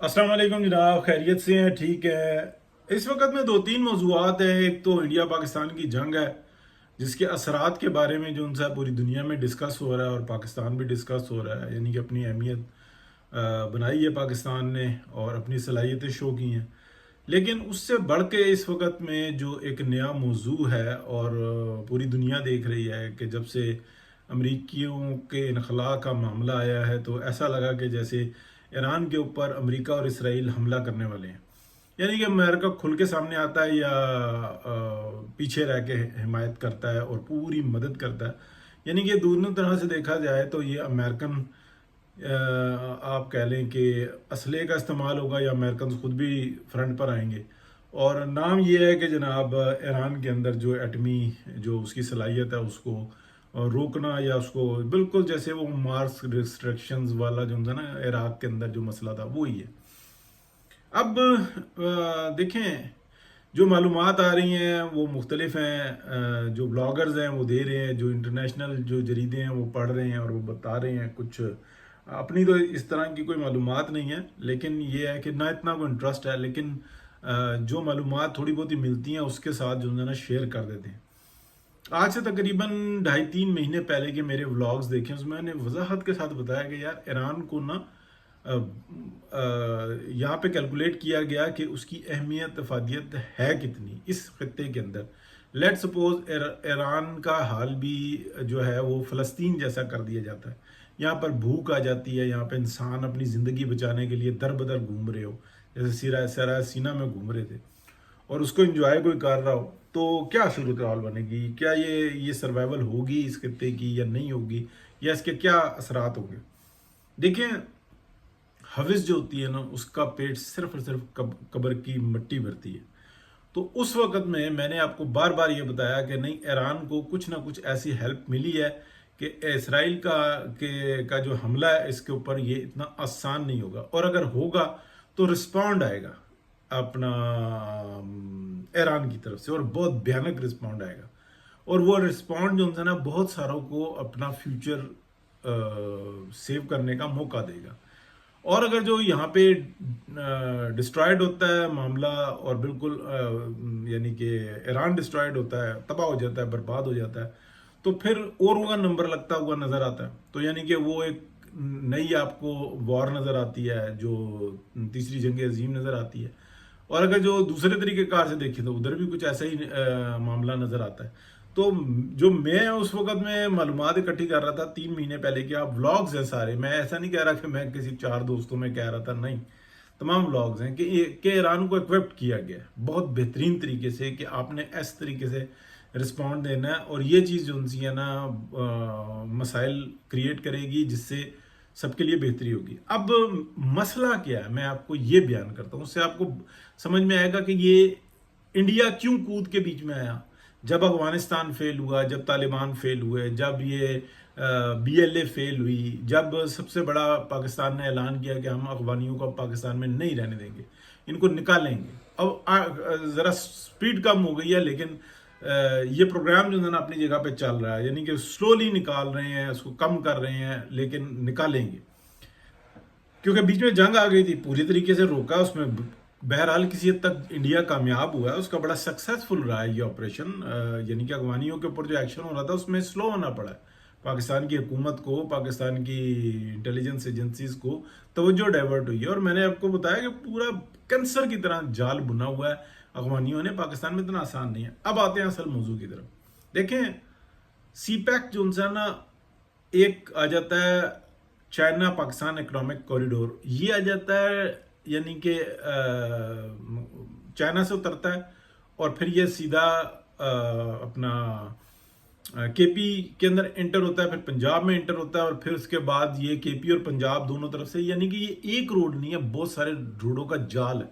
अस्सलाम वालेकुम जनाब, खैरियत से हैं? ठीक है। इस वक्त में दो तीन मौजूआत हैं। एक तो इंडिया पाकिस्तान की जंग है, जिसके असरात के बारे में जो उनसे पूरी दुनिया में डिस्कस हो रहा है और पाकिस्तान भी डिस्कस हो रहा है। यानी कि अपनी अहमियत बनाई है पाकिस्तान ने और अपनी सलाहियतें शो की हैं। लेकिन उससे बढ़ के इस वक्त में जो एक नया मौजू है और पूरी दुनिया देख रही है कि जब से अमरीकियों के इनखला का मामला आया है तो ऐसा लगा कि जैसे ईरान के ऊपर अमेरिका और इसराइल हमला करने वाले हैं। यानी कि अमेरिका खुल के सामने आता है या पीछे रह के हिमायत करता है और पूरी मदद करता है। यानी कि दोनों तरह से देखा जाए तो ये अमेरिकन आप कह लें कि असले का इस्तेमाल होगा या अमेरिकन खुद भी फ्रंट पर आएंगे। और नाम ये है कि जनाब ईरान के अंदर जो एटमी जो उसकी सलाहियत है उसको रोकना या उसको बिल्कुल जैसे वो मार्स रिस्ट्रिक्शंस वाला जो था ना इराक के अंदर जो मसला था वो ही है। अब देखें, जो मालूमात आ रही हैं वो मुख्तलिफ हैं। जो ब्लॉगर्स हैं वो दे रहे हैं, जो इंटरनेशनल जो जरीदे हैं वो पढ़ रहे हैं और वो बता रहे हैं। कुछ अपनी तो इस तरह की कोई मालूमात नहीं है, लेकिन ये है कि ना इतना कोई इंटरेस्ट है, लेकिन जो मालूमात थोड़ी बहुत ही मिलती हैं उसके साथ जो है ना शेयर कर देते हैं। आज से तकरीबन 2.5-3 महीने पहले के मेरे व्लॉग्स देखे, उसमें मैंने वजाहत के साथ बताया कि यार ईरान को ना यहाँ पे कैलकुलेट किया गया कि उसकी अहमियत अफादियत है कितनी इस खत्ते के अंदर। लेट सपोज ईरान का हाल भी जो है वो फ़लस्तीन जैसा कर दिया जाता है। यहाँ पर भूख आ जाती है, यहाँ पे इंसान अपनी ज़िंदगी बचाने के लिए दर बदर घूम रहे हो, जैसे सराय सीना में घूम रहे थे, और उसको एंजॉय कोई कर रहा हो तो क्या सूरत हाल बनेगी? क्या ये सर्वाइवल होगी इस खत्ते की या नहीं होगी, या इसके क्या असरात होंगे? देखें, हविस जो होती है ना उसका पेट सिर्फ और सिर्फ कब्र की मिट्टी भरती है। तो उस वक्त में मैंने आपको बार बार ये बताया कि नहीं, ईरान को कुछ ना कुछ ऐसी हेल्प मिली है कि इसराइल का जो हमला है इसके ऊपर ये इतना आसान नहीं होगा, और अगर होगा तो रिस्पॉन्ड आएगा अपना ईरान की तरफ से, और बहुत भयानक रिस्पॉन्ड आएगा। और वो रिस्पॉन्ड जो है ना बहुत सारों को अपना फ्यूचर सेव करने का मौका देगा। और अगर जो यहाँ पे डिस्ट्रॉयड होता है मामला और बिल्कुल यानी कि ईरान डिस्ट्रॉयड होता है, तबाह हो जाता है, बर्बाद हो जाता है, तो फिर और होगा नंबर लगता हुआ नजर आता है। तो यानी कि वो एक नई आपको वॉर नजर आती है, जो तीसरी जंग अजीम नजर आती है। और अगर जो दूसरे तरीके कार से देखें तो उधर भी कुछ ऐसा ही मामला नजर आता है। तो जो मैं उस वक्त में मालूमात इकट्ठी कर रहा था 3 महीने पहले की, आप व्लॉग्स हैं सारे, मैं ऐसा नहीं कह रहा कि मैं किसी 4 दोस्तों में कह रहा था, नहीं, तमाम व्लॉग्स हैं कि ईरान को इक्विप्ड किया गया है बहुत बेहतरीन तरीके से कि आपने इस तरीके से रिस्पॉन्ड देना है। और ये चीज़ जो उनसी है ना मसाइल क्रिएट करेगी जिससे सबके लिए बेहतरी होगी। अब मसला क्या है मैं आपको ये बयान करता हूँ, उससे आपको समझ में आएगा कि ये इंडिया क्यों कूद के बीच में आया। जब अफगानिस्तान फेल हुआ, जब तालिबान फेल हुए, जब ये BLA फेल हुई, जब सबसे बड़ा पाकिस्तान ने ऐलान किया कि हम अफगानियों को पाकिस्तान में नहीं रहने देंगे, इनको निकालेंगे। अब ज़रा स्पीड कम हो गई है, लेकिन ये प्रोग्राम जो है ना अपनी जगह पे चल रहा है। यानी कि स्लोली निकाल रहे हैं, उसको कम कर रहे हैं, लेकिन निकालेंगे। क्योंकि बीच में जंग आ गई थी, पूरी तरीके से रोका उसमें बहरहाल किसी हद तक इंडिया कामयाब हुआ है, उसका बड़ा सक्सेसफुल रहा है ये ऑपरेशन। यानी कि अफगानियों के ऊपर जो एक्शन हो रहा था उसमें स्लो होना पड़ा है पाकिस्तान की हुकूमत को, पाकिस्तान की इंटेलिजेंस एजेंसीज को तवज्जो डाइवर्ट हुई है। और मैंने आपको बताया कि पूरा कैंसर की तरह जाल बुना हुआ है अफगानियों ने, पाकिस्तान में इतना आसान नहीं है। अब आते हैं असल मौजू की तरफ। देखें, CPEC जो उनसे ना एक आ जाता है चाइना पाकिस्तान इकोनॉमिक कॉरिडोर, ये आ जाता है, यानी कि चाइना से उतरता है और फिर ये सीधा अपना KP के अंदर इंटर होता है, फिर पंजाब में इंटर होता है, और फिर उसके बाद ये KP और पंजाब दोनों तरफ से, यानी कि ये एक रोड नहीं है, बहुत सारे रोडों का जाल है।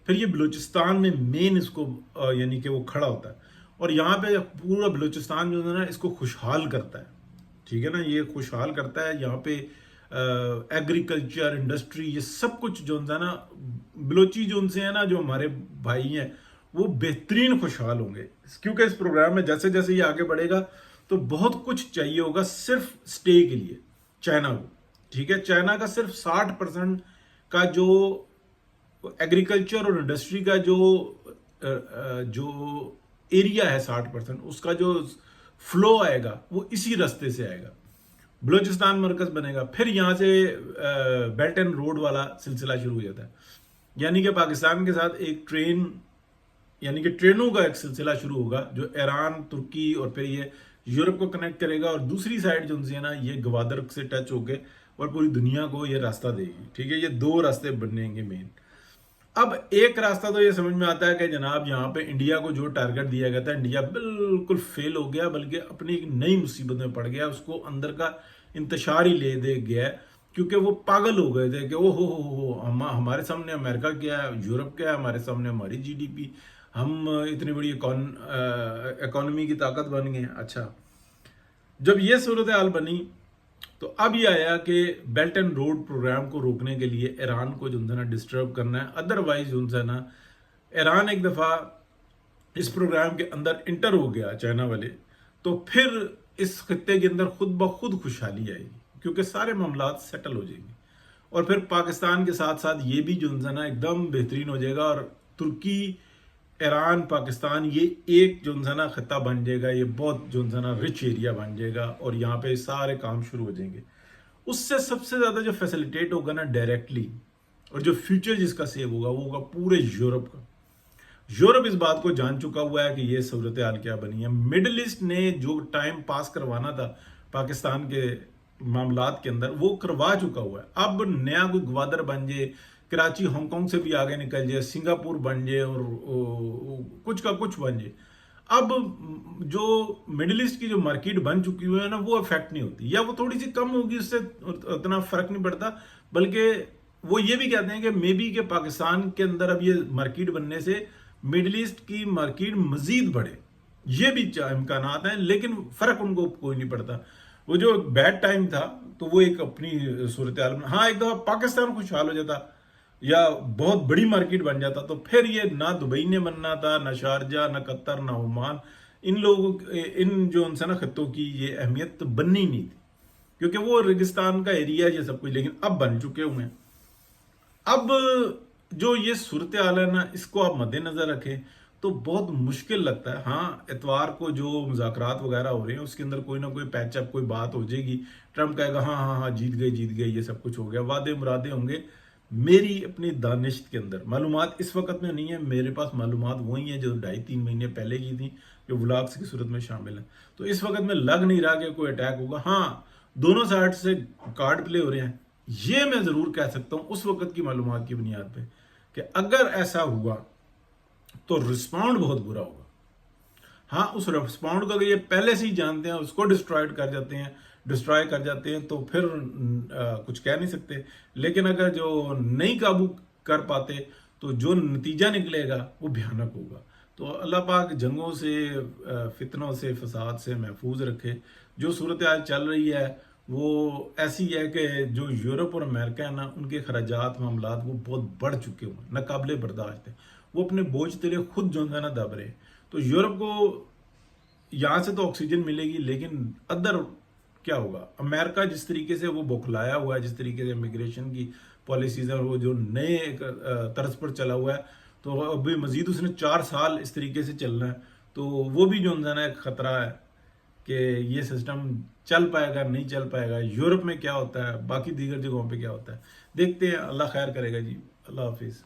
फिर ये बलूचिस्तान में मेन इसको यानी कि वो खड़ा होता है, और यहाँ पे पूरा बलूचिस्तान जो है ना इसको खुशहाल करता है। ठीक है ना, ये खुशहाल करता है। यहाँ पे एग्रीकल्चर, इंडस्ट्री, ये सब कुछ जो है ना बलोची जो उनसे है ना, जो हमारे भाई हैं, वो बेहतरीन खुशहाल होंगे। क्योंकि इस प्रोग्राम में जैसे जैसे ये आगे बढ़ेगा तो बहुत कुछ चाहिए होगा सिर्फ स्टे के लिए चाइना को। ठीक है, चाइना का सिर्फ 60% का जो एग्रीकल्चर और इंडस्ट्री का जो एरिया है 60%, उसका जो फ्लो आएगा वो इसी रास्ते से आएगा। बलूचिस्तान मरकज बनेगा, फिर यहाँ से बेल्ट एंड रोड वाला सिलसिला शुरू हो जाता है, यानी कि पाकिस्तान के साथ एक ट्रेन, यानी कि ट्रेनों का एक सिलसिला शुरू होगा जो ईरान, तुर्की और फिर ये यूरोप को कनेक्ट करेगा, और दूसरी साइड जो है ना ये गवादर से टच होके और पूरी दुनिया को ये रास्ता देगी। ठीक है, ये दो रास्ते बनेंगे मेन। अब एक रास्ता तो ये समझ में आता है कि जनाब यहाँ पे इंडिया को जो टारगेट दिया गया था, इंडिया बिल्कुल फेल हो गया, बल्कि अपनी एक नई मुसीबत में पड़ गया, उसको अंदर का इंतशार ही ले दे गया, क्योंकि वो पागल हो गए थे कि ओ हो हमारे सामने अमेरिका क्या है, यूरोप क्या है, हमारे सामने हमारी जीडीपी, हम इतनी बड़ी इकोनॉमी की ताकत बन गए। अच्छा, जब ये सूरत हाल बनी तो अब ये आया कि बेल्ट एंड रोड प्रोग्राम को रोकने के लिए ईरान को जो है ना डिस्टर्ब करना है, अदरवाइज जो है ना ईरान एक दफ़ा इस प्रोग्राम के अंदर इंटर हो गया चाइना वाले, तो फिर इस खत्ते के अंदर खुद ब खुद खुशहाली आएगी, क्योंकि सारे मामलात सेटल हो जाएंगे, और फिर पाकिस्तान के साथ साथ ये भी जो है ना एकदम बेहतरीन हो जाएगा, और तुर्की, ईरान, पाकिस्तान ये एक जो है ना खत्ता बन जाएगा, ये बहुत जो है ना रिच एरिया बन जाएगा, और यहाँ पे सारे काम शुरू हो जाएंगे। उससे सबसे ज़्यादा जो फैसिलिटेट होगा ना डायरेक्टली, और जो फ्यूचर जिसका सेव होगा वो होगा पूरे यूरोप का। यूरोप इस बात को जान चुका हुआ है कि ये सूरत हाल क्या बनी है। मिडिल ईस्ट ने जो टाइम पास करवाना था पाकिस्तान के मामलात के अंदर, वो करवा चुका हुआ है। अब नया कोई ग्वादर बन जाए, कराची हांगकांग से भी आगे निकल जाए, सिंगापुर बन जाए, और कुछ का कुछ बन जाए, अब जो मिडिल ईस्ट की जो मार्केट बन चुकी हुई है ना, वो इफेक्ट नहीं होती, या वो थोड़ी सी कम होगी, उससे उतना फर्क नहीं पड़ता। बल्कि वो ये भी कहते हैं कि मे बी के पाकिस्तान के अंदर अब ये मार्केट बनने से मिडिल ईस्ट की मार्केट मजीद बढ़े, ये भी इम्कानात हैं, लेकिन फर्क उनको कोई नहीं पड़ता। वो जो बैड टाइम था तो वो एक अपनी सूरत हाल में, हाँ एक दफा पाकिस्तान खुशहाल हो जाता या बहुत बड़ी मार्केट बन जाता, तो फिर ये ना दुबई ने बनना था, ना शारजा, ना कतर, ना ओमान, इन लोगों, इन जो उनसे ना खत्तों की ये अहमियत तो बननी ही नहीं थी, क्योंकि वो रेगिस्तान का एरिया ये सब कुछ, लेकिन अब बन चुके हुए हैं। अब जो ये सूरत हाल है ना, इसको आप मद्देनजर रखें तो बहुत मुश्किल लगता है। हाँ, इतवार को जो मुज़ाकरात वगैरह हो रहे हैं उसके अंदर कोई ना कोई पैचअप, कोई बात हो जाएगी, ट्रम्प कहेगा हाँ हाँ हाँ जीत गए, ये सब कुछ हो गया, वादे मुरादे होंगे। मेरी अपनी दानिश के अंदर मालूमात इस वक्त में नहीं है, मेरे पास मालूमात वही है जो 2.5-3 महीने पहले की थी, जो व्लॉग्स की सूरत में शामिल है। तो इस वक्त में लग नहीं रहा कि कोई अटैक होगा। हाँ, दोनों साइड से कार्ड प्ले हो रहे हैं, ये मैं जरूर कह सकता हूं उस वक्त की मालूमात की बुनियाद पे कि अगर ऐसा हुआ तो रिस्पॉन्ड बहुत बुरा होगा। हाँ, उस रिस्पॉन्ड को अगर ये पहले से ही जानते हैं, उसको डिस्ट्रॉय कर जाते हैं तो फिर कुछ कह नहीं सकते। लेकिन अगर जो नहीं काबू कर पाते तो जो नतीजा निकलेगा वो भयानक होगा। तो अल्लाह पाक जंगों से, फितनों से, फसाद से महफूज रखे। जो सूरत हाल चल रही है वो ऐसी है कि जो यूरोप और अमेरिका है ना, उनके खराजात मामलात वो बहुत बढ़ चुके हुए, नाकाबिले बर्दाश्त है। वो अपने बोझ तले खुद जो है ना दब रहे। तो यूरोप को यहाँ से तो ऑक्सीजन मिलेगी, लेकिन अदर क्या होगा? अमेरिका जिस तरीके से वो बौखलाया हुआ है, जिस तरीके से इमिग्रेशन की पॉलिसीज है, वो जो नए तर्ज पर चला हुआ है, तो अभी मजीद उसने 4 साल इस तरीके से चलना है। तो वो भी जो है ना एक खतरा है कि ये सिस्टम चल पाएगा नहीं चल पाएगा। यूरोप में क्या होता है, बाकी दीगर जगहों पे क्या होता है, देखते हैं। अल्लाह खैर करेगा जी। अल्लाह हाफिज़।